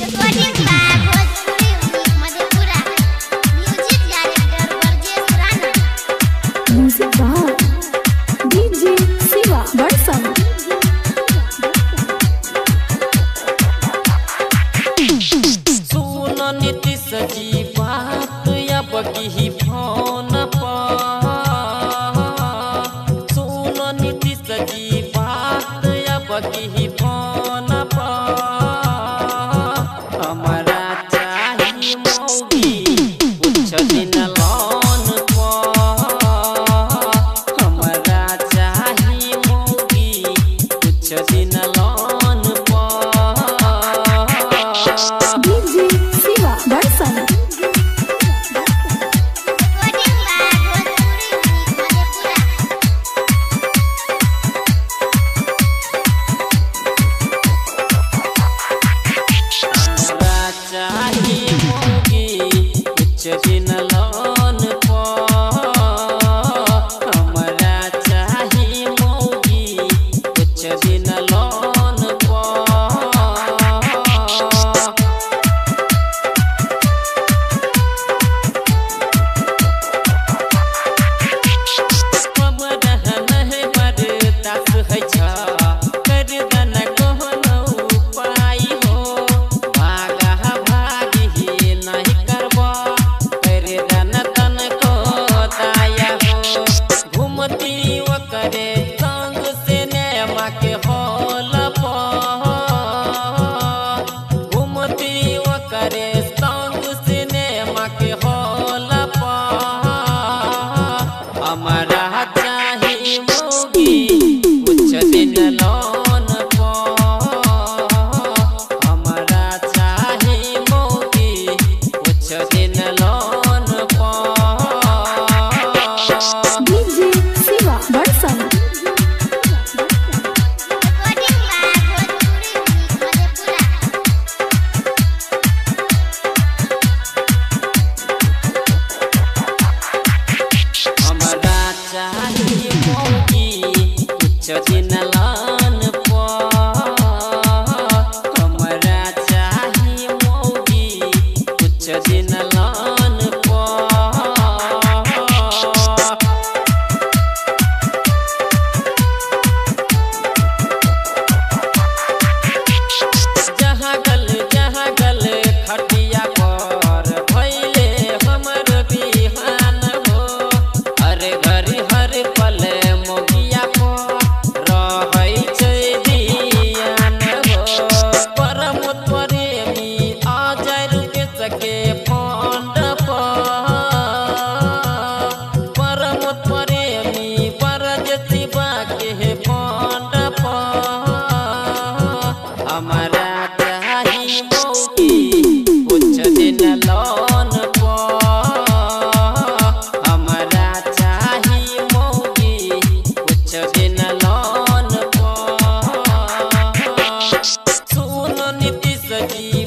Recording by Bhojpuri Madhepura music director Varjesh Rana music by DJ Shiva Badsan. सुन नीतीश जी बात अब की फोन पर, सुन नीतीश जी बात अब की फोन पर, हमारा चाहिए मौगी कुछ दिन लोन पर, हमारा चाहिए मौगी कुछ दिन लोन पर। डीजे शिवा बड़सन। दिन लोन पर, हमारा चाहिए मौगी कुछ दिन लोन पर। हमरा नहीं बर्दाश्त है छा कर दन कोनो उपाय हो, भागा भागी ही नहीं करबा घूमती करे संग से नेमा के हॉल पर, घूमती करे संग से नेमा के हॉल पर, हमारा चाहिए मौगी कुछ दिन लोन पर, हमारा चाहिए मौगी कुछ दिन लोन पर। डीजे शिवा बड़सन। हमारा चाहिए मौगी कुछ दिन लोन पर, हमारा चाहिए मौगी कुछ दिन लोन पर। जहाँ गल खटिया पर भैले हमर बिहान हो, हर घड़ी हर पल मोगिया पर रहै छै धियान हो। परम प्रेमी आजर के सके फंड पर, परम प्रेमी बरज शिवा के फंड पर, हमारा चाहिए मौगी कुछ दिन लोन पर, हमारा चाहिए मौगी कुछ दिन लोन पर। सुन नीतीश जी